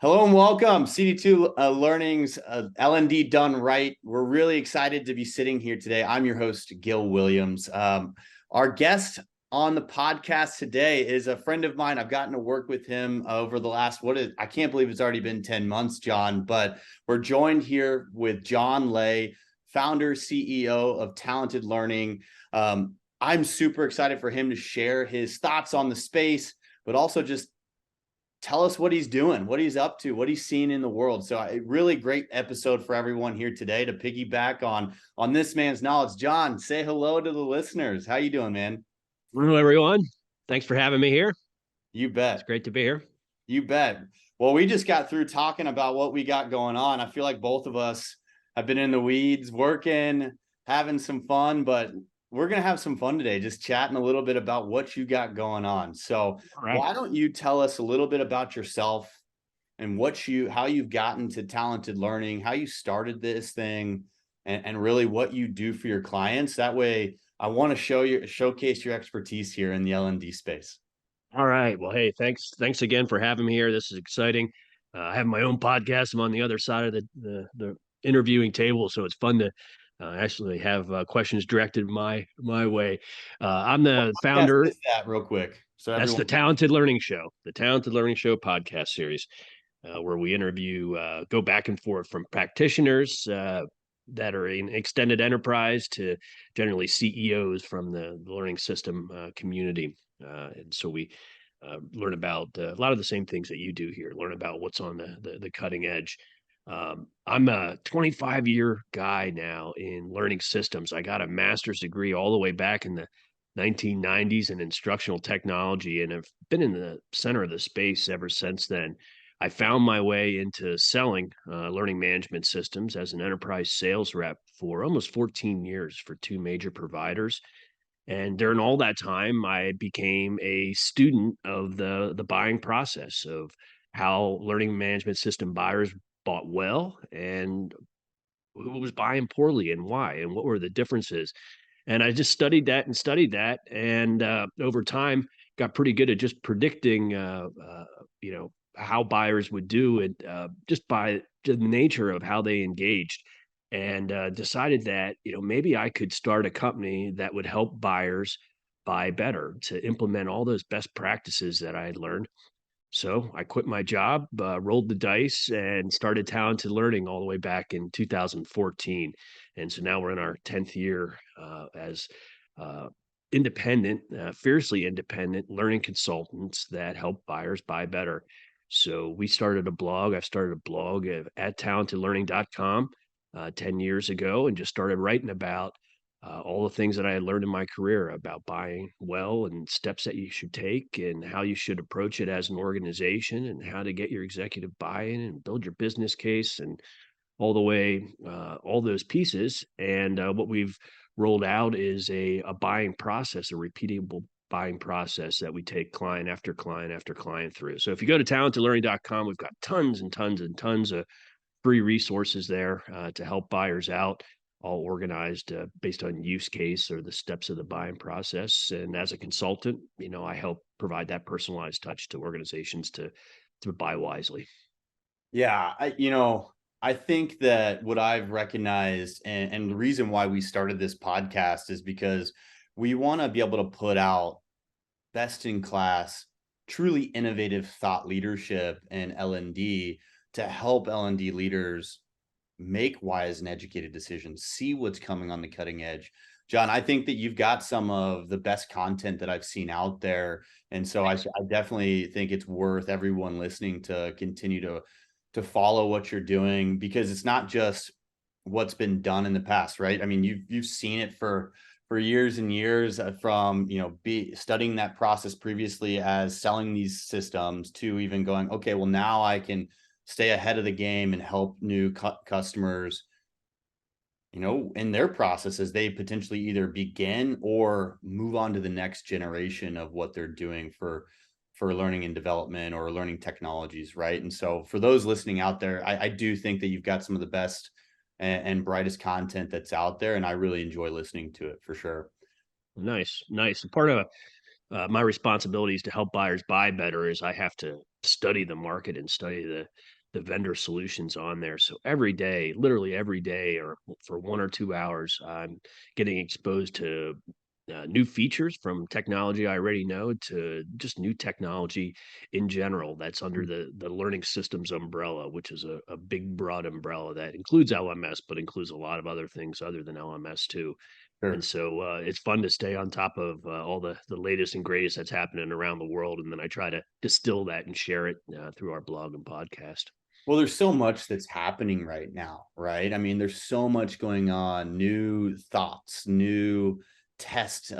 Hello and welcome, CD2 Learning's L&D done right. We're really excited to be sitting here today. I'm your host, Gill Williams. Our guest on the podcast today is a friend of mine. I've gotten to work with him over the last, I can't believe it's already been 10 months, John, but we're joined here with John Lay, founder, CEO of Talented Learning. I'm super excited for him to share his thoughts on the space, but also just tell us what he's doing, what he's up to, what he's seeing in the world. So a really great episode for everyone here today to piggyback on this man's knowledge. John, say hello to the listeners. How you doing, man? Hello, everyone. Thanks for having me here. You It's bet. great to be here. You bet. Well, we just got through talking about what we got going on. I feel like both of us have been in the weeds, working, having some fun, but we're going to have some fun today, just chatting a little bit about what you got going on. So All right. why don't you tell us a little bit about yourself and how you've gotten to Talented Learning, how you started this thing, and really what you do for your clients. That way, I want to showcase your expertise here in the L&D space. All right. Well, hey, thanks again for having me here. This is exciting. I have my own podcast. I'm on the other side of the interviewing table, so it's fun to actually have questions directed my way. I'm the Yes, founder. is that real quick so That's everyone. the Talented Learning Show, the Talented Learning Show podcast series, where we interview, go back and forth from practitioners that are in extended enterprise to generally CEOs from the learning system community. And so we learn about a lot of the same things that you do here, learn about what's on the cutting edge. I'm a 25-year guy now in learning systems. I got a master's degree all the way back in the 1990s in instructional technology, and I've been in the center of the space ever since then. I found my way into selling learning management systems as an enterprise sales rep for almost 14 years for two major providers. And during all that time, I became a student of the buying process of how learning management system buyers bought well and who was buying poorly and why and what were the differences. And I just studied that, and over time got pretty good at just predicting, how buyers would do it just by the nature of how they engaged, and decided that maybe I could start a company that would help buyers buy better to implement all those best practices that I had learned. So I quit my job, rolled the dice, and started Talented Learning all the way back in 2014. And so now we're in our 10th year as uh, independent, fiercely independent learning consultants that help buyers buy better. So we started a blog. I started a blog at talentedlearning.com 10 years ago and just started writing about all the things that I had learned in my career about buying well and steps that you should take and how you should approach it as an organization and how to get your executive buy-in and build your business case and all the way, all those pieces. And what we've rolled out is a buying process, a repeatable buying process that we take client after client after client through. So if you go to talentedlearning.com, we've got tons and tons and tons of free resources there to help buyers out, all organized based on use case or the steps of the buying process. And as a consultant, I help provide that personalized touch to organizations to buy wisely. Yeah, I think that what I've recognized and the reason why we started this podcast is because we want to be able to put out best in class, truly innovative thought leadership and L&D to help L&D leaders make wise and educated decisions, see what's coming on the cutting edge. John, I think that you've got some of the best content that I've seen out there. And so I definitely think it's worth everyone listening to continue to follow what you're doing, because it's not just what's been done in the past, right? I mean, you've seen it for years and years, from be studying that process previously as selling these systems to even going, okay, well, now I can stay ahead of the game and help new customers, in their process as they potentially either begin or move on to the next generation of what they're doing for learning and development or learning technologies, right? And so for those listening out there, I do think that you've got some of the best and brightest content that's out there, and I really enjoy listening to it for sure. Nice. Part of my responsibilities to help buyers buy better is I have to study the market and study the vendor solutions on there. So every day, literally every day, or for 1 or 2 hours, I'm getting exposed to new features from technology I already know to just new technology in general that's under the learning systems umbrella, which is a big broad umbrella that includes LMS, but includes a lot of other things other than LMS too. And Sure. so it's fun to stay on top of all the latest and greatest that's happening around the world, and then I try to distill that and share it through our blog and podcast. Well, there's so much that's happening right now, right? I mean, there's so much going on, new thoughts, new test,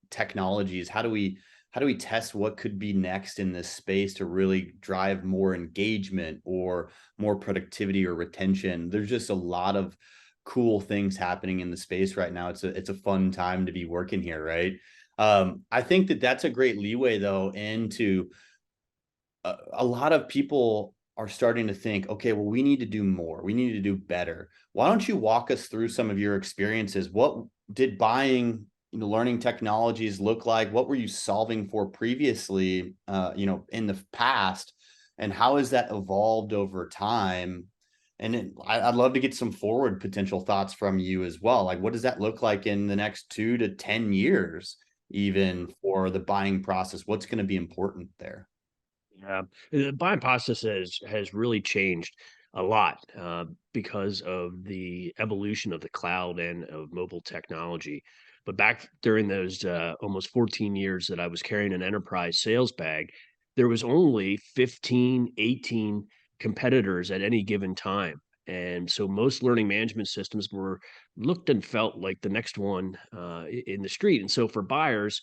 technologies. How do we test what could be next in this space to really drive more engagement or more productivity or retention? There's just a lot of cool things happening in the space right now. It's a fun time to be working here, right? I think that that's a great leeway though into a lot of people are starting to think, okay, well, we need to do more. We need to do better. Why don't you walk us through some of your experiences? What did buying, learning technologies look like? What were you solving for previously, in the past? And how has that evolved over time? And I'd love to get some forward potential thoughts from you as well. Like, what does that look like in the next 2 to 10 years, even for the buying process? What's going to be important there? Yeah, the buying process has really changed a lot because of the evolution of the cloud and of mobile technology. But back during those almost 14 years that I was carrying an enterprise sales bag, there was only 15, 18 competitors at any given time. And so most learning management systems were looked and felt like the next one in the street. And so for buyers,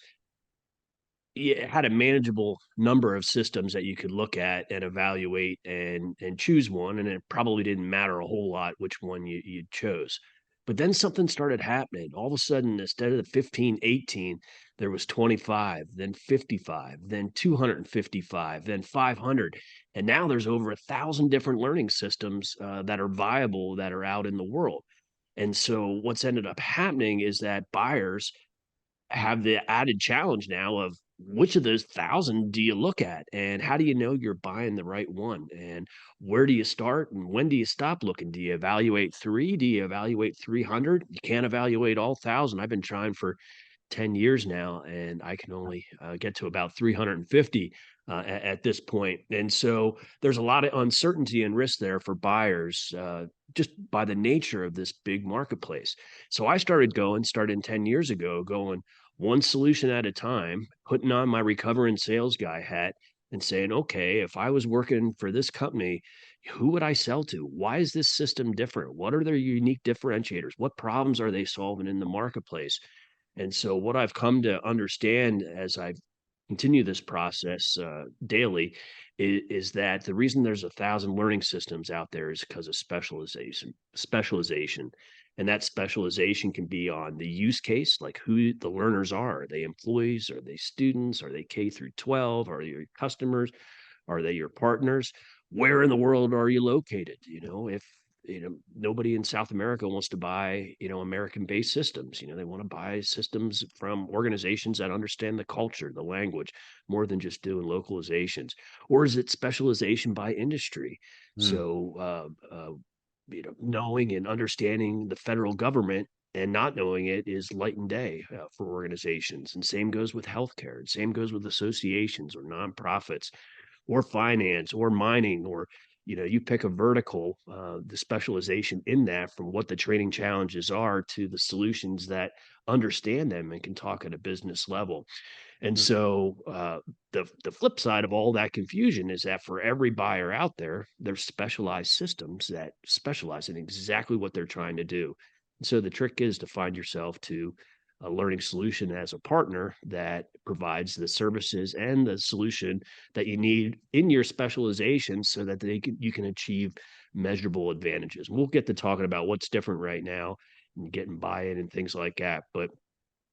it had a manageable number of systems that you could look at and evaluate and choose one, and it probably didn't matter a whole lot which one you chose. But then something started happening. All of a sudden, instead of the 15, 18, there was 25, then 55, then 255, then 500. And now there's over 1,000 different learning systems that are viable that are out in the world. And so what's ended up happening is that buyers have the added challenge now of which of those 1,000 do you look at, and how do you know you're buying the right one, and where do you start, and when do you stop looking? Do you evaluate 3? Do you evaluate 300? You can't evaluate all 1,000. I've been trying for 10 years now, and I can only get to about 350 at this point. And so there's a lot of uncertainty and risk there for buyers just by the nature of this big marketplace. So I started 10 years ago, going one solution at a time, putting on my recovering sales guy hat and saying, okay, if I was working for this company, who would I sell to? Why is this system different? What are their unique differentiators? What problems are they solving in the marketplace? And so what I've come to understand as I continue this process daily is that the reason there's 1,000 learning systems out there is because of specialization. And that specialization can be on the use case, like who the learners are. Are they employees? Are they students? Are they K through 12? Are they your customers? Are they your partners? Where in the world are you located? If nobody in South America wants to buy, American-based systems. They want to buy systems from organizations that understand the culture, the language, more than just doing localizations. Or is it specialization by industry? Hmm. So, knowing and understanding the federal government and not knowing it is light and day for organizations. And same goes with healthcare. And same goes with associations or nonprofits or finance or mining or you pick a vertical, the specialization in that from what the training challenges are to the solutions that understand them and can talk at a business level. And Hmm. so the flip side of all that confusion is that for every buyer out there, there's specialized systems that specialize in exactly what they're trying to do. And so the trick is to find yourself to a learning solution as a partner that provides the services and the solution that you need in your specialization so that you can achieve measurable advantages. We'll get to talking about what's different right now and getting buy-in and things like that, but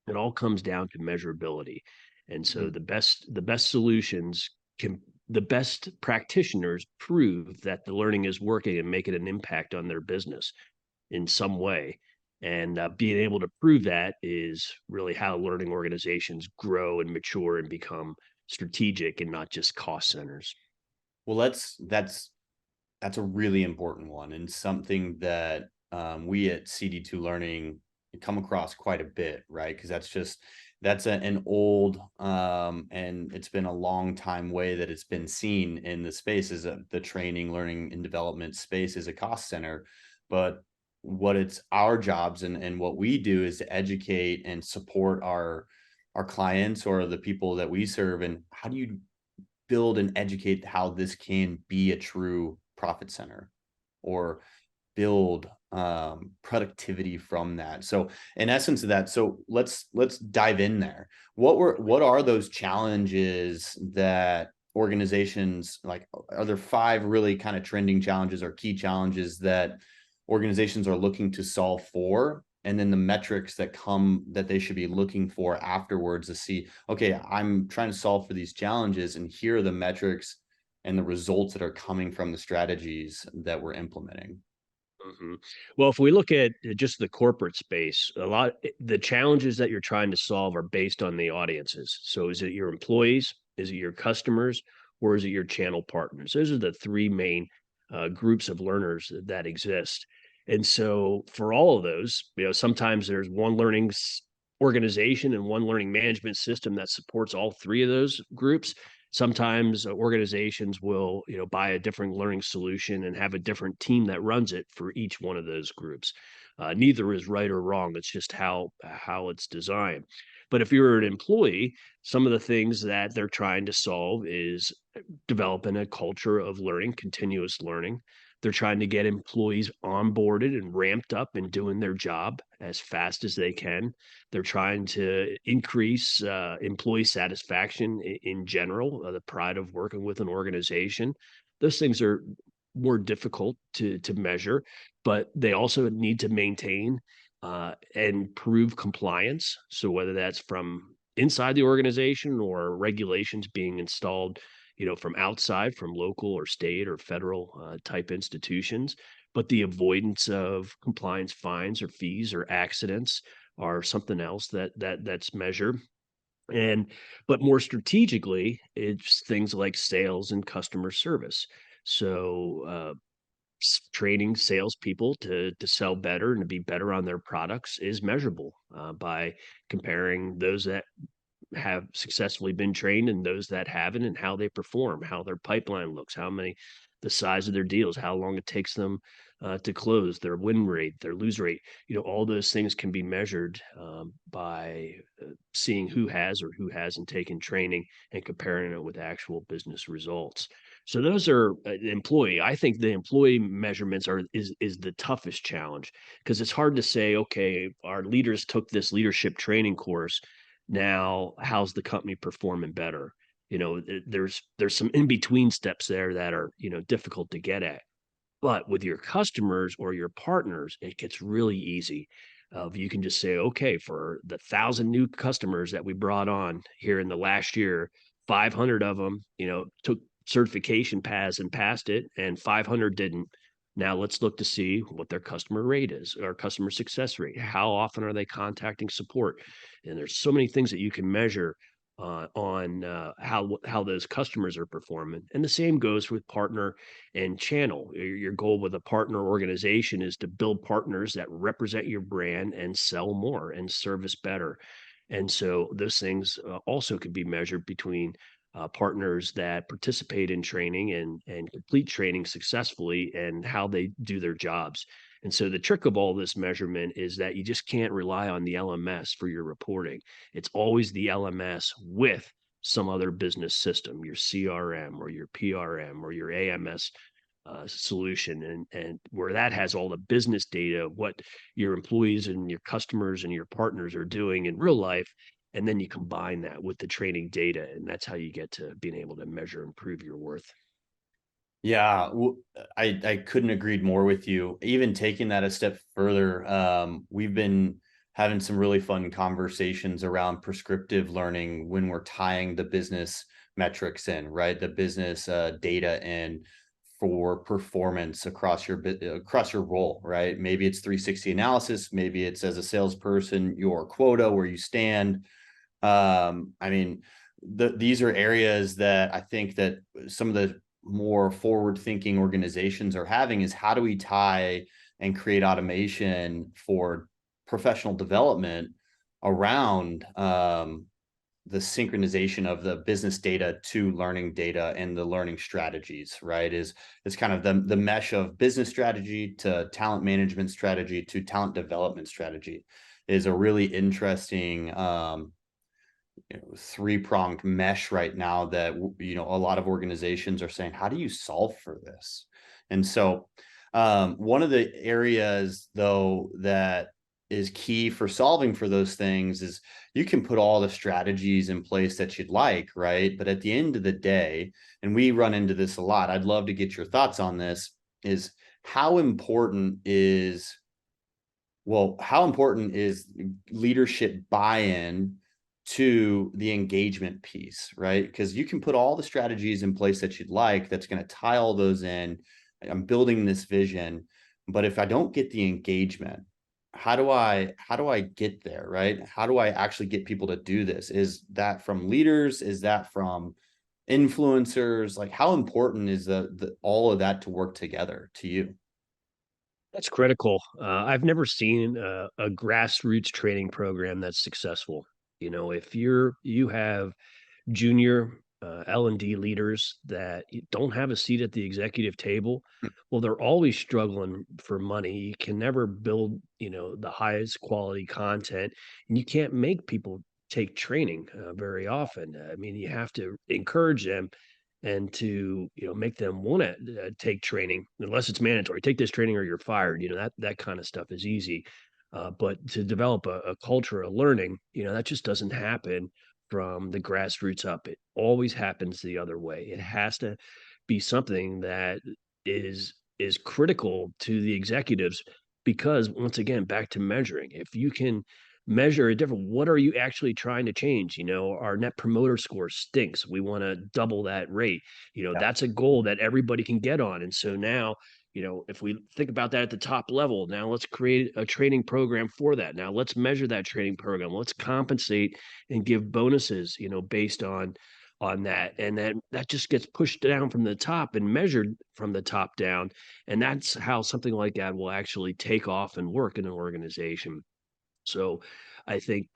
it all comes down to measurability. And so Hmm. the best solutions can the best practitioners prove that the learning is working and making an impact on their business in some way. And being able to prove that is really how learning organizations grow and mature and become strategic and not just cost centers. Well, that's a really important one, and something that we at CD2 Learning come across quite a bit, right? Because an old and it's been a long time way that it's been seen in the space as the training, learning, and development space is a cost center. But what it's our jobs and what we do is to educate and support our clients or the people that we serve. And how do you build and educate how this can be a true profit center or build productivity from that? So in essence of that, so let's dive in there. What are those challenges that organizations, like, are there 5 really kind of trending challenges or key challenges that organizations are looking to solve for, and then the metrics that they should be looking for afterwards to see, okay, I'm trying to solve for these challenges, and here are the metrics and the results that are coming from the strategies that we're implementing? Mhm. Well, if we look at just the corporate space, the challenges that you're trying to solve are based on the audiences. So is it your employees? Is it your customers? Or is it your channel partners? Those are the 3 main groups of learners that exist. And so for all of those, sometimes there's one organization and one learning management system that supports all 3 of those groups. Sometimes organizations will, buy a different learning solution and have a different team that runs it for each one of those groups. Neither is right or wrong. It's just how it's designed. But if you're an employee, some of the things that they're trying to solve is developing a culture of learning, continuous learning. They're trying to get employees onboarded and ramped up and doing their job as fast as they can. They're trying to increase employee satisfaction in general, the pride of working with an organization. Those things are more difficult to measure, but they also need to maintain and prove compliance. So whether that's from inside the organization or regulations being installed, from outside, from local or state or federal type institutions, but the avoidance of compliance fines or fees or accidents are something else that's measured. And but more strategically, it's things like sales and customer service. So training salespeople to sell better and to be better on their products is measurable by comparing those that have successfully been trained and those that haven't, and how they perform, how their pipeline looks, the size of their deals, how long it takes them to close, their win rate, their lose rate. All those things can be measured by seeing who has or who hasn't taken training and comparing it with actual business results. So those are employee. I think the employee measurements is the toughest challenge, because it's hard to say, okay, our leaders took this leadership training course. Now, how's the company performing better? There's some in between steps there that are, difficult to get at. But with your customers or your partners, it gets really easy. You can just say, okay, for the 1,000 new customers that we brought on here in the last year, 500 of them, took certification paths and passed it, and 500 didn't. Now let's look to see what their customer rate is, or customer success rate. How often are they contacting support? And there's so many things that you can measure on how those customers are performing. And the same goes with partner and channel. Your goal with a partner organization is to build partners that represent your brand and sell more and service better. And so those things also could be measured between partners that participate in training and complete training successfully, and how they do their jobs. And so the trick of all this measurement is that you just can't rely on the LMS for your reporting. It's always the LMS with some other business system, your CRM or your PRM or your AMS solution, and where that has all the business data, what your employees and your customers and your partners are doing in real life. And then you combine that with the training data, and that's how you get to being able to measure and prove your worth. Yeah, I couldn't agreed more with you. Even taking that a step further, we've been having some really fun conversations around prescriptive learning when we're tying the business metrics in, right? The business data in for performance across your role, right? Maybe it's 360 analysis, maybe it's as a salesperson, your quota, where you stand. I mean, these are areas that I think that some of the more forward thinking organizations are having is how do we tie and create automation for professional development around the synchronization of the business data to learning data and the learning strategies, right? Is kind of the mesh of business strategy to talent management strategy to talent development strategy is a really interesting three-pronged mesh right now that a lot of organizations are saying, how do you solve for this? And so one of the areas though that is key for solving for those things is you can put all the strategies in place that you'd like, right? But at the end of the day, and we run into this a lot, I'd love to get your thoughts on this, is how important is leadership buy-in to the engagement piece, right? Because you can put all the strategies in place that you'd like, that's going to tie all those in. I'm building this vision, but if I don't get the engagement, how do I get there, right? How do I actually get people to do this? Is that from leaders? Is that from influencers? Like, how important is the all of that to work together to you? That's critical. I've never seen a grassroots training program that's successful. You know, if you have junior L&D leaders that don't have a seat at the executive table, well, they're always struggling for money. You can never build, the highest quality content, and you can't make people take training very often. I mean, you have to encourage them and to make them want to take training unless it's mandatory. Take this training or you're fired. That kind of stuff is easy, but to develop a culture of learning, that just doesn't happen from the grassroots up. It always happens the other way. It has to be something that is critical to the executives because once again, back to measuring. If you can measure a different, what are you actually trying to change? Our net promoter score stinks. We want to double that rate. Yeah. That's a goal that everybody can get on. And so now, if we think about that at the top level, now let's create a training program for that. Now let's measure that training program. Let's compensate and give bonuses, based on that. And then that just gets pushed down from the top and measured from the top down. And that's how something like that will actually take off and work in an organization. So I think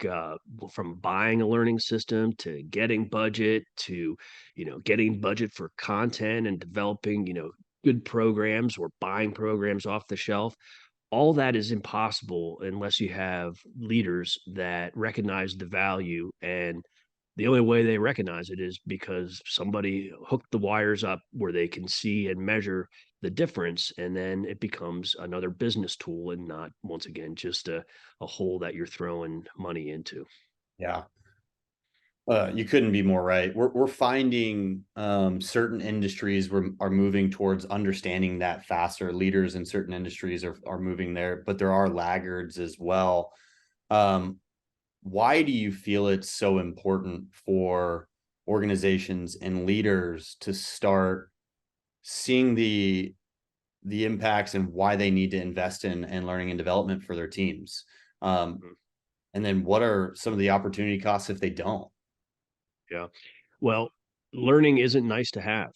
from buying a learning system to getting budget to, getting budget for content and developing, good programs or buying programs off the shelf, all that is impossible unless you have leaders that recognize the value. And the only way they recognize it is because somebody hooked the wires up where they can see and measure the difference. And then it becomes another business tool and not, once again, just a hole that you're throwing money into. Yeah. You couldn't be more right. We're finding certain industries are moving towards understanding that faster. Leaders in certain industries are moving there, but there are laggards as well. Um, why do you feel it's so important for organizations and leaders to start seeing the impacts and why they need to invest in learning and development for their teams? Mhm. And then what are some of the opportunity costs if they don't? Yeah. Well, learning isn't nice to have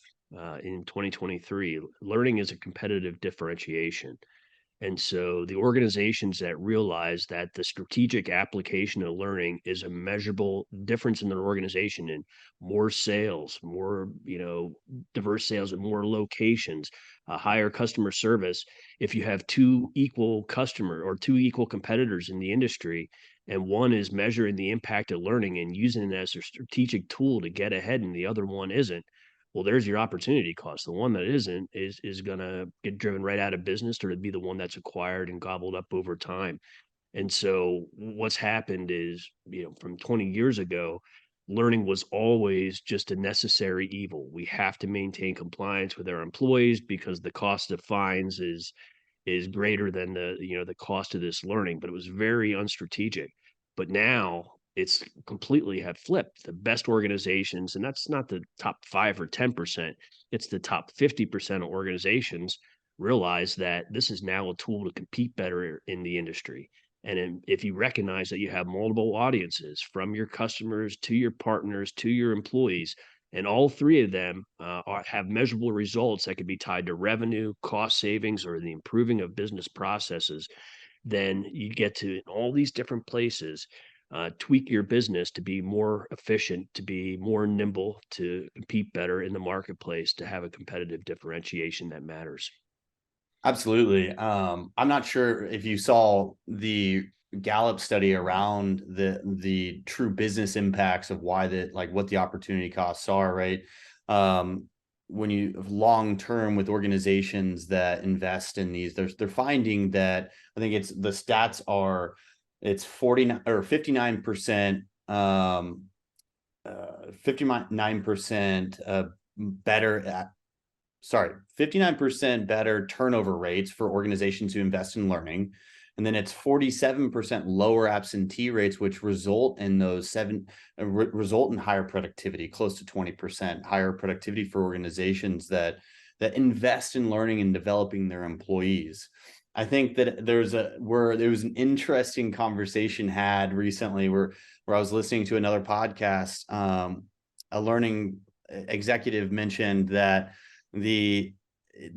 in 2023. Learning is a competitive differentiation. And so the organizations that realize that the strategic application of learning is a measurable difference in their organization and more sales, more, diverse sales at more locations, higher customer service. If you have two equal customer or two equal competitors in the industry, and one is measuring the impact of learning and using it as a strategic tool to get ahead and the other one isn't, well, there's your opportunity cost. The one that isn't is gonna get driven right out of business or to be the one that's acquired and gobbled up over time. And so what's happened is, from 20 years ago, learning was always just a necessary evil. We have to maintain compliance with our employees because the cost of fines is greater than the cost of this learning, but it was very unstrategic. But now it's completely have flipped. The best organizations, and that's not the top 5 or 10%, it's the top 50% of organizations realize that this is now a tool to compete better in the industry. if you recognize that you have multiple audiences, from your customers to your partners to your employees, and all three of them have measurable results that could be tied to revenue, cost savings, or the improving of business processes, then you get to, in all these different places, tweak your business to be more efficient, to be more nimble, to compete better in the marketplace, to have a competitive differentiation that matters. Absolutely. I'm not sure if you saw the Gallup study around the true business impacts of why what the opportunity costs are, right? Um, when you long term with organizations that invest in these, they're finding that, I think it's the stats are, it's 49 or 59%, 59% better at, sorry, 59% better turnover rates for organizations who invest in learning. And then it's 47% lower absentee rates, which result in result in higher productivity, close to 20% higher productivity for organizations that invest in learning and developing their employees. I think that there was an interesting conversation had recently where I was listening to another podcast. A learning executive mentioned that the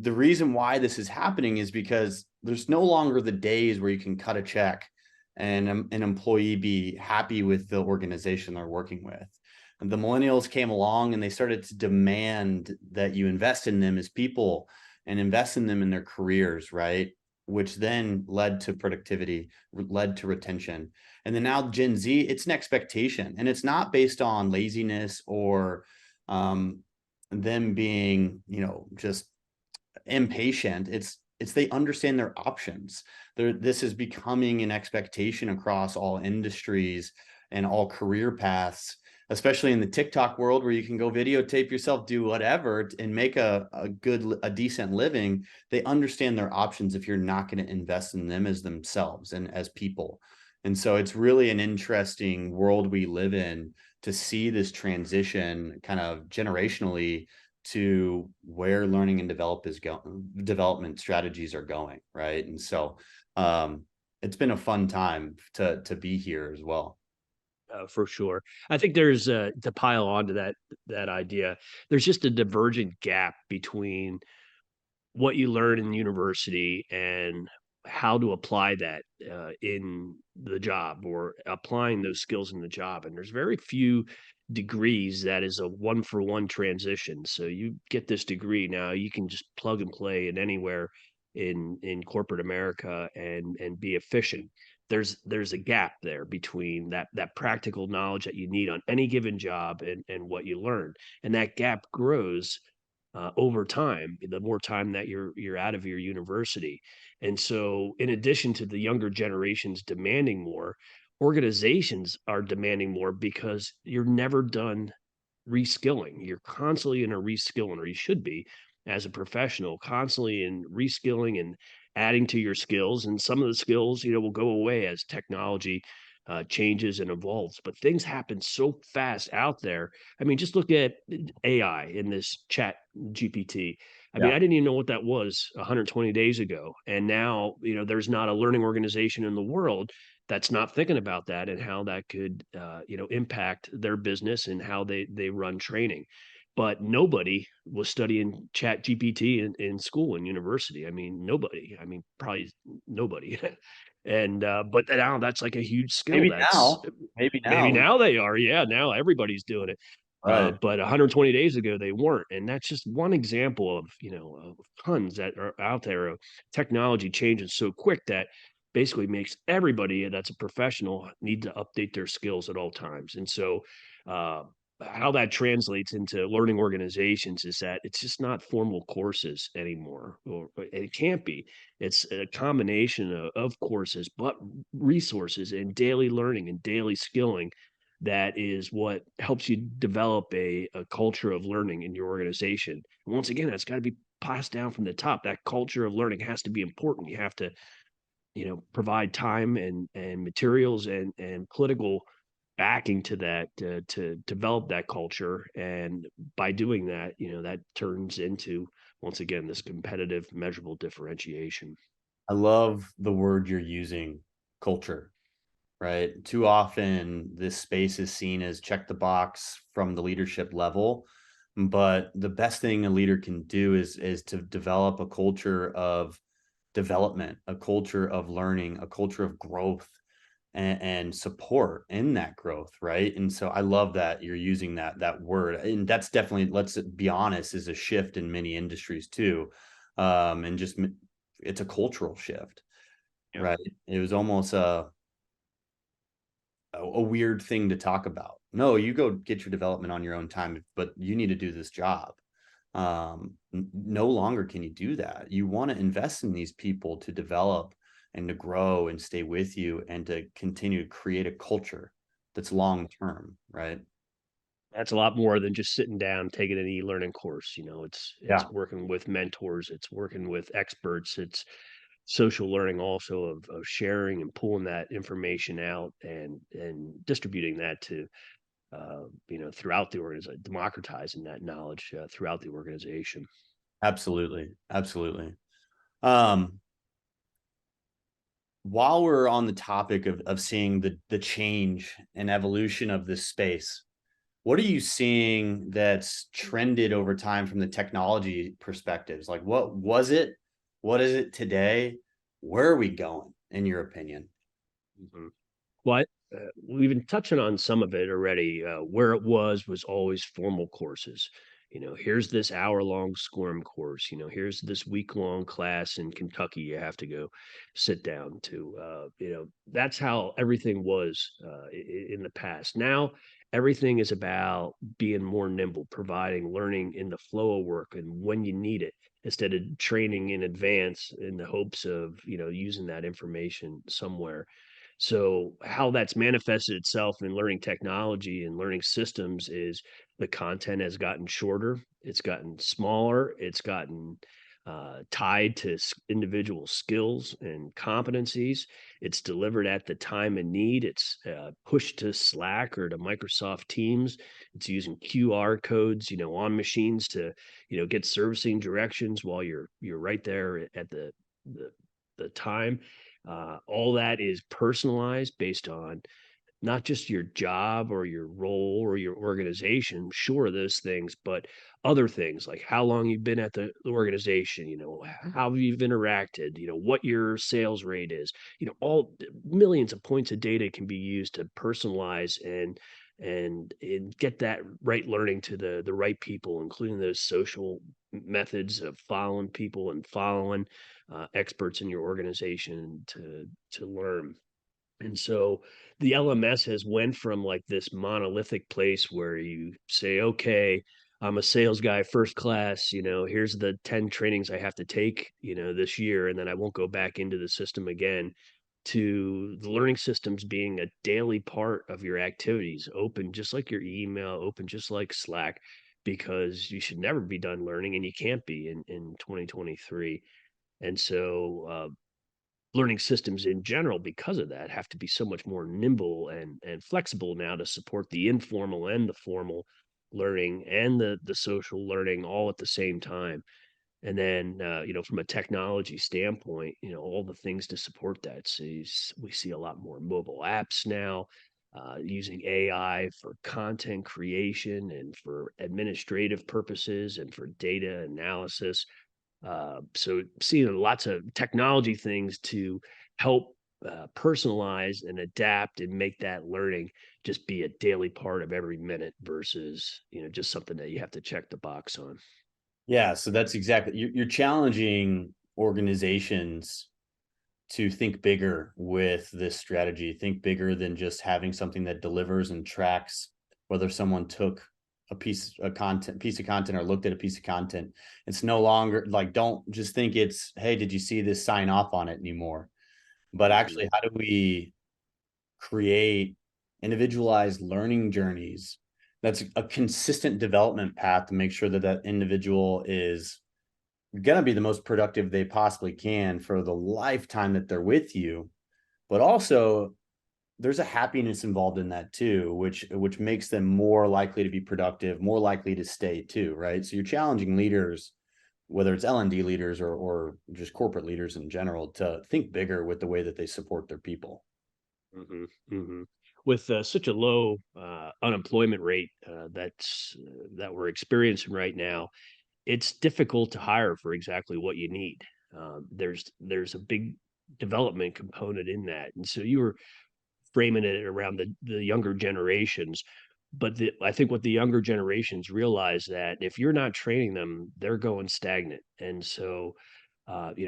reason why this is happening is because there's no longer the days where you can cut a check and an employee be happy with the organization they're working with. And the millennials came along and they started to demand that you invest in them as people and invest in them in their careers, right? Which then led to productivity, led to retention. And then now Gen Z, it's an expectation, and it's not based on laziness or them being, just impatient. It's they understand their options. This is becoming an expectation across all industries and all career paths, especially in the TikTok world, where you can go videotape yourself, do whatever, and make a decent living. They understand their options if you're not going to invest in them as themselves and as people. And so it's really an interesting world we live in to see this transition kind of generationally to where learning and development strategies are going, right? And so it's been a fun time to be here as well. For sure. I think there's to pile on to that idea, there's just a divergent gap between what you learn in university and how to apply that in the job, or applying those skills in the job. And there's very few degrees that is a one for one transition. So you get this degree, now you can just plug and play in anywhere in corporate America and be efficient. There's a gap there between that practical knowledge that you need on any given job and what you learn. And that gap grows over time, the more time that you're out of your university. And so, in addition to the younger generations demanding more, organizations are demanding more because you're never done reskilling. You're constantly in a reskilling, or you should be as a professional, constantly in reskilling and adding to your skills. And some of the skills, will go away as technology changes and evolves. But things happen so fast out there. I mean, just look at AI in this chat GPT. I mean, Yeah. I didn't even know what that was 120 days ago. And now, there's not a learning organization in the world that's not thinking about that and how that could, impact their business and how they run training. But nobody was studying chat GPT in school and university. I mean, nobody. I mean, probably nobody. And but now that's like a huge skill. Maybe That's now, maybe maybe now. now they are. Yeah, now everybody's doing it. Right. But 120 days ago they weren't. And that's just one example of, of tons that are out there of technology changing so quick that basically makes everybody that's a professional need to update their skills at all times. And so uh how that translates into learning organizations is that it's just not formal courses anymore, or it can't be. It's a combination of courses, but resources and daily learning and daily skilling that is what helps you develop a culture of learning in your organization. And once again, that's got to be passed down from the top. That culture of learning has to be important. You have to, provide time and materials and political backing to that to develop that culture. And by doing that, that turns into, once again, this competitive, measurable differentiation. I love the word you're using, culture, right? Too often this space is seen as check the box from the leadership level, but the best thing a leader can do is to develop a culture of development, a culture of learning, a culture of growth, and support in that growth, right? And so I love that you're using that word, and that's definitely, let's be honest, is a shift in many industries too. And just it's a cultural shift, Yeah. right? It was almost a weird thing to talk about. No, you go get your development on your own time, but you need to do this job. No longer can you do that. You want to invest in these people to develop and to grow and stay with you and to continue to create a culture that's long term, right? That's a lot more than just sitting down, taking an e-learning course. It's Yeah, working with mentors, it's working with experts, it's social learning also of sharing and pulling that information out and distributing that to throughout the organization, democratizing that knowledge throughout the organization. absolutely. Absolutely. Um, while we're on the topic of seeing the change and evolution of this space, what are you seeing that's trended over time from the technology perspectives? Like, what was it? What is it today? Where are we going, in your opinion? Mhm. Well, we've been touching on some of it already. Where it was always formal courses. Here's this hour-long SCORM course. Here's this week-long class in Kentucky you have to go sit down to. That's how everything was in the past. Now, everything is about being more nimble, providing learning in the flow of work and when you need it, instead of training in advance in the hopes of, using that information somewhere. So, how that's manifested itself in learning technology and learning systems is the content has gotten shorter, it's gotten smaller, it's gotten tied to individual skills and competencies. It's delivered at the time and need. It's pushed to Slack or to Microsoft Teams. It's using QR codes, on machines to, get servicing directions while you're right there at the the time. All that is personalized based on not just your job or your role or your organization, sure, those things, but other things like how long you've been at the organization, how you've interacted, what your sales rate is, all millions of points of data can be used to personalize and get that right learning to the right people, including those social methods of following people and following experts in your organization to learn. And so the LMS has went from like this monolithic place where you say, okay, I'm a sales guy first class, here's the 10 trainings I have to take, this year, and then I won't go back into the system again, to the learning systems being a daily part of your activities, open just like your email, open just like Slack, because you should never be done learning and you can't be in 2023. And so learning systems in general, because of that, have to be so much more nimble and flexible now to support the informal and the formal learning and the social learning all at the same time. And then from a technology standpoint, all the things to support that. So we see a lot more mobile apps now, using AI for content creation and for administrative purposes and for data analysis. So seeing lots of technology things to help personalize and adapt and make that learning just be a daily part of every minute versus just something that you have to check the box on. Yeah, so that's exactly, you're challenging organizations to think bigger with this strategy, think bigger than just having something that delivers and tracks whether someone took a piece of content or looked at a piece of content. It's no longer like, don't just think it's, hey, did you see this, sign off on it anymore, but Mhm. actually how do we create individualized learning journeys that's a consistent development path to make sure that that individual is going to be the most productive they possibly can for the lifetime that they're with you. But also there's a happiness involved in that too, which makes them more likely to be productive, more likely to stay too, right? So you're challenging leaders, whether it's L&D leaders or just corporate leaders in general, to think bigger with the way that they support their people. Mhm, mhm. With, such a low, unemployment rate, that we're experiencing right now, it's difficult to hire for exactly what you need. There's a big development component in that, and so you were framing it around the younger generations, but I think what the younger generations realize that if you're not training them, they're going stagnant, and so,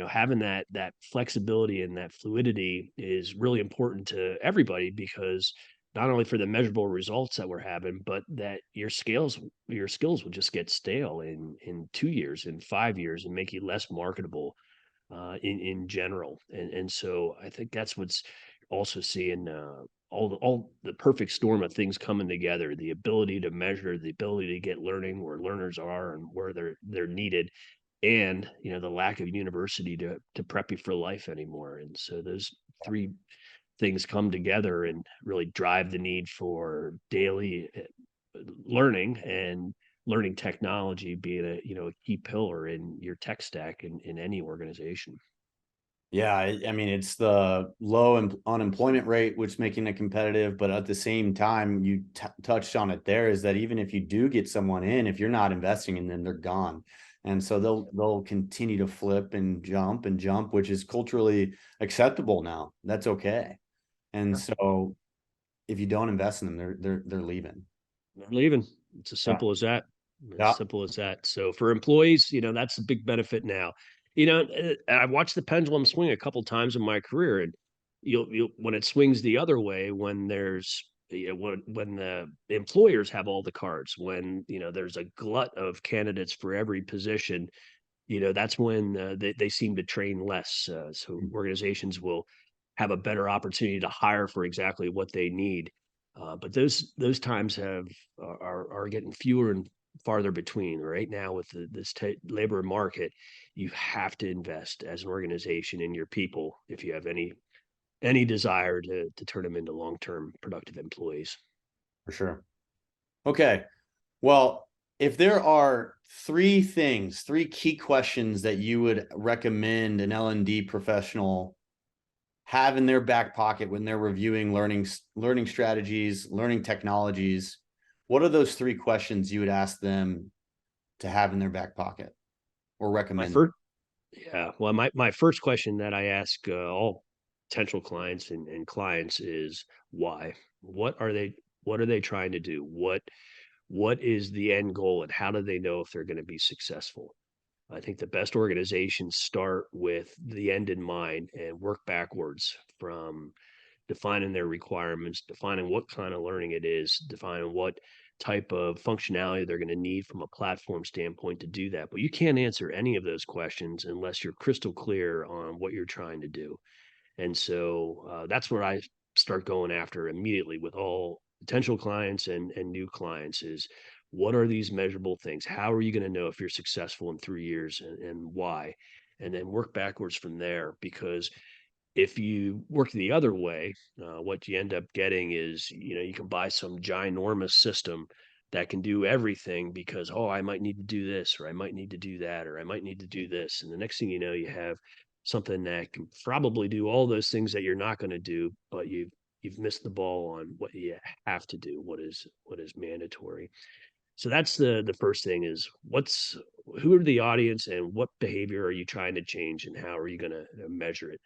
having that flexibility and that fluidity is really important to everybody because not only for the measurable results that we're having, but that your skills will just get stale in 2 years, in 5 years, and make you less marketable in general. And so I think that's what's also seeing all the perfect storm of things coming together, the ability to measure, the ability to get learning where learners are and where they're needed, and the lack of university to prep you for life anymore. And so those three things come together and really drive the need for daily learning, and learning technology being a key pillar in your tech stack in any organization. Yeah, I mean, it's the low unemployment rate, which making it competitive. But at the same time, you touched on it there, is that even if you do get someone in, if you're not investing in them, they're gone. And so they'll continue to flip and jump, which is culturally acceptable now. That's okay. And so if you don't invest in them, they're leaving. They're leaving. It's as Yeah. simple as that. As Yeah. simple as that. So for employees, that's a big benefit now. I've watched the pendulum swing a couple times in my career, and you'll when it swings the other way, when there's when the employers have all the cards, when there's a glut of candidates for every position, that's when they seem to train less. So organizations will have a better opportunity to hire for exactly what they need. But those times are getting fewer and farther between right now with this labor market. You have to invest as an organization in your people if you have any desire to turn them into long-term productive employees. For sure. Okay. Well, if there are three key questions that you would recommend an L&D professional have in their back pocket when they're reviewing learning strategies, learning technologies, what are those three questions you would ask them to have in their back pocket or My recommend? first Yeah, well, my first question that I ask, all potential clients and clients is why? What are they trying to do? What is the end goal, and how do they know if they're gonna be successful? I think the best organizations start with the end in mind and work backwards from defining their requirements, defining what kind of learning it is, defining what type of functionality they're going to need from a platform standpoint to do that. But you can't answer any of those questions unless you're crystal clear on what you're trying to do. And so that's what I start going after immediately with all potential clients and new clients is what are these measurable things? How are you going to know if you're successful in 3 years, and why? And then work backwards from there, because if you work the other way, what you end up getting is, you can buy some ginormous system that can do everything because, oh, I might need to do this, or I might need to do that, or I might need to do this. And the next thing you know, you have something that can probably do all those things that you're not going to do, but you've missed the ball on what you have to do, what is mandatory. So that's the first thing is who are the audience and what behavior are you trying to change and how are you going to measure it?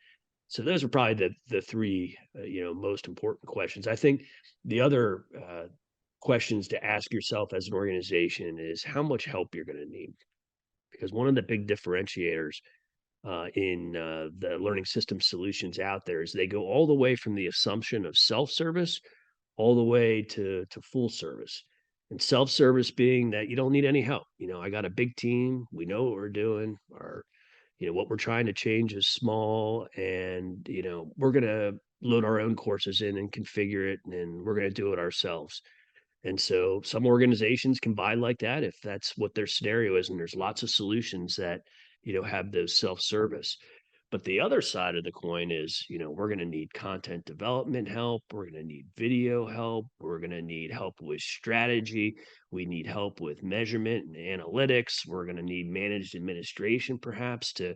So those are probably the three, most important questions. I think the other, questions to ask yourself as an organization is how much help you're gonna need, because one of the big differentiators, in, the learning system solutions out there is they go all the way from the assumption of self-service all the way to full service. And self-service being that you don't need any help. I got a big team, we know what we're doing, what we're trying to change is small, and we're going to load our own courses in and configure it, and we're going to do it ourselves. And so some organizations can buy like that if that's what their scenario is, and there's lots of solutions that have those self-service. But the other side of the coin is, we're going to need content development help. We're going to need video help. We're going to need help with strategy. We need help with measurement and analytics. We're going to need managed administration, perhaps, to,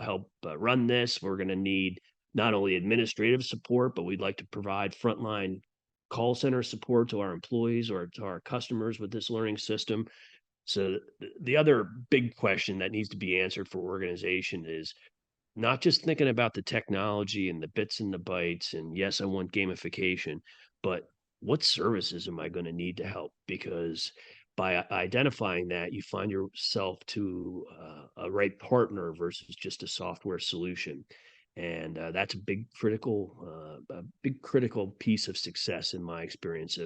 help run this. We're going to need not only administrative support, but we'd like to provide frontline call center support to our employees or to our customers with this learning system. So the other big question that needs to be answered for organization is not just thinking about the technology and the bits and the bytes and yes, I want gamification, but what services am I going to need to help? Because by identifying that, you find yourself to a right partner versus just a software solution. And that's a big critical piece of success in my experience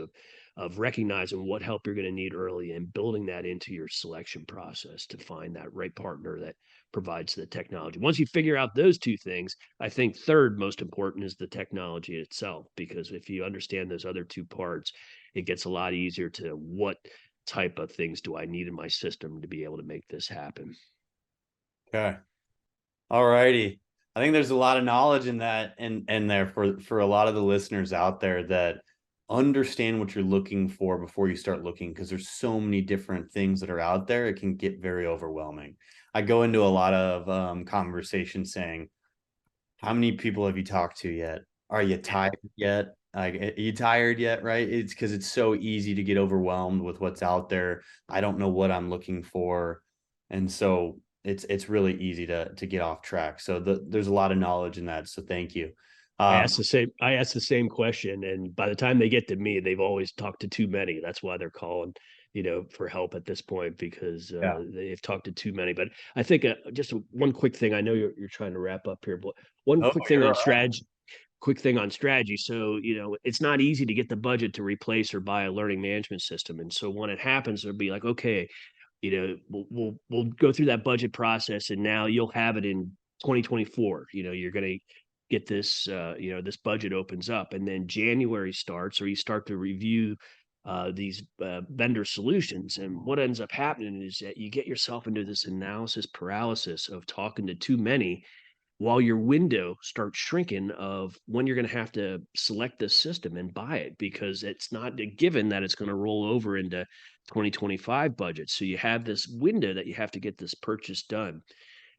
of recognizing what help you're going to need early and building that into your selection process to find that right partner that provides the technology. Once you figure out those two things, I think third most important is the technology itself, because if you understand those other two parts, it gets a lot easier to what type of things do I need in my system to be able to make this happen. Okay. All righty. I think there's a lot of knowledge in that and there for a lot of the listeners out there that understand what you're looking for before you start looking, because there's so many different things that are out there. It can get very overwhelming. I go into a lot of conversations saying, how many people have you talked to yet? Are you tired yet? Like, are you tired yet? Right? It's because it's so easy to get overwhelmed with what's out there. I don't know what I'm looking for. And so it's really easy to get off track. So there's a lot of knowledge in that. So thank you. Um, I asked the same question, and by the time they get to me, they've always talked to too many. That's why they're calling, for help at this point, because yeah. they've talked to too many. But I think one quick thing. I know you're trying to wrap up here, but one Oh, quick thing you're on all right. strategy. Quick thing on strategy. So, it's not easy to get the budget to replace or buy a learning management system. And so when it happens, it'll be like, okay, we'll go through that budget process, and now you'll have it in 2024. You're going to get this. This budget opens up, and then January starts, or you start to review these vendor solutions. And what ends up happening is that you get yourself into this analysis paralysis of talking to too many, while your window starts shrinking of when you're going to have to select this system and buy it, because it's not a given that it's going to roll over into 2025 budget. So you have this window that you have to get this purchase done.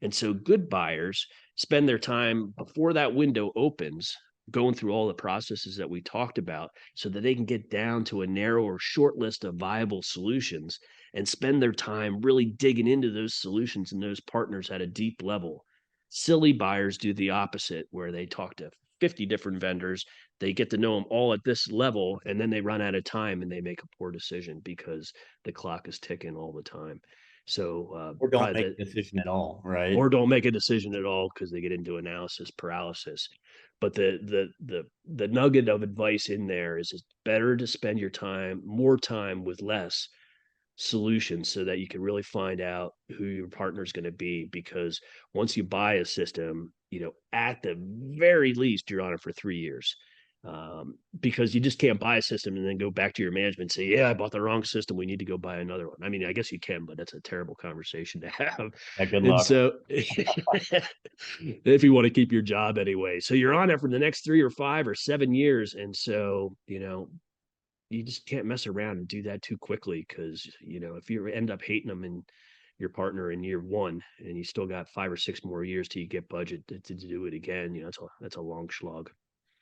And so good buyers spend their time before that window opens going through all the processes that we talked about so that they can get down to a narrower short list of viable solutions and spend their time really digging into those solutions and those partners at a deep level. Silly buyers do the opposite, where they talk to 50 different vendors, they get to know them all at this level, and then they run out of time and they make a poor decision because the clock is ticking all the time. So Or don't probably make a decision at all, right? or don't make a decision at all because they get into analysis paralysis. But the nugget of advice in there is it's better to spend your time, more time with less solutions, so that you can really find out who your partner is going to be. Because once you buy a system, at the very least, you're on it for 3 years. Because you just can't buy a system and then go back to your management and say, yeah, I bought the wrong system. We need to go buy another one. I mean, I guess you can, but that's a terrible conversation to have. Yeah, good And luck. so if you want to keep your job anyway, so you're on it for the next 3 or 5 or 7 years. And so, you just can't mess around and do that too quickly, because if you end up hating them and your partner in year one, and you still got 5 or 6 more years till you get budget to do it again, that's a long slog.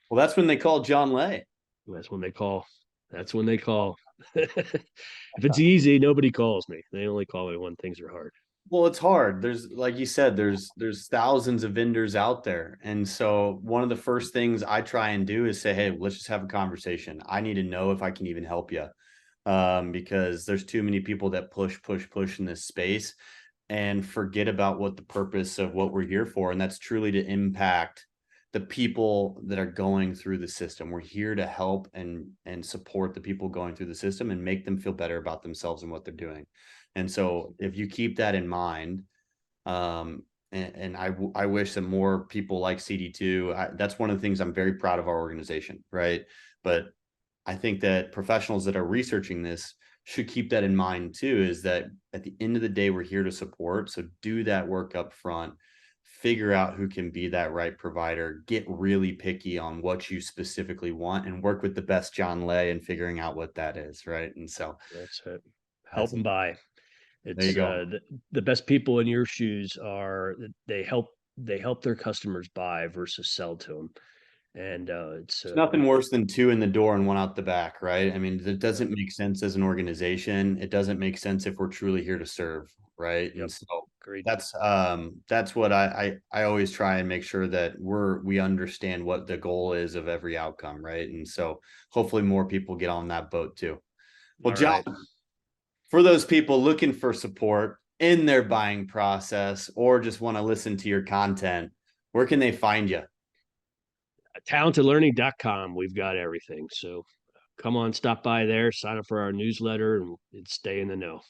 Well, that's when they call John Lay. That's when they call. That's when they call. If it's easy, nobody calls me. They only call me when things are hard. Well, it's hard. There's, like you said, there's thousands of vendors out there. And so one of the first things I try and do is say, hey, let's just have a conversation. I need to know if I can even help you. Because there's too many people that push in this space and forget about what the purpose of what we're here for. And that's truly to impact the people that are going through the system. We're here to help and support the people going through the system and make them feel better about themselves and what they're doing. And so if you keep that in mind, and I wish that more people like CD2, that's one of the things I'm very proud of our organization, right? But I think that professionals that are researching this should keep that in mind too, is that at the end of the day, we're here to support. So do that work up front, figure out who can be that right provider, get really picky on what you specifically want, and work with the best John Lay in figuring out what that is, right? And so That's it. Help that's them buy. there you It's go. the best people in your shoes they help they help their customers buy versus sell to them. And it's It's nothing worse than two in the door and one out the back, right? I mean, it doesn't make sense as an organization. It doesn't make sense if we're truly here to serve, right? yep, And so great. that's what I always try and make sure that we understand what the goal is of every outcome, right? And so hopefully more people get on that boat too. Well, All John, right. for those people looking for support in their buying process or just want to listen to your content, where can they find you? Talentedlearning.com. We've got everything. So come on, stop by there, sign up for our newsletter, and stay in the know.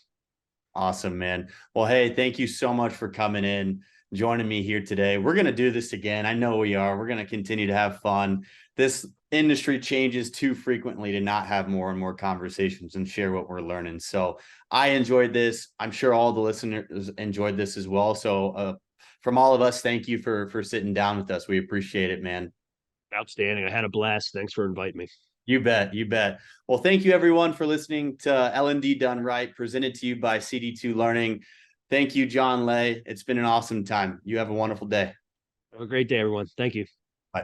Awesome, man. Well, hey, thank you so much for coming in, joining me here today. We're going to do this again. I know we are. We're going to continue to have fun. This industry changes too frequently to not have more and more conversations and share what we're learning. So I enjoyed this. I'm sure all the listeners enjoyed this as well. So from all of us, thank you for sitting down with us. We appreciate it, man. Outstanding. I had a blast. Thanks for inviting me. You bet. You bet. Well, thank you everyone for listening to L&D Done Right, presented to you by CD2 Learning. Thank you, John Lay. It's been an awesome time. You have a wonderful day. Have a great day, everyone. Thank you. Bye.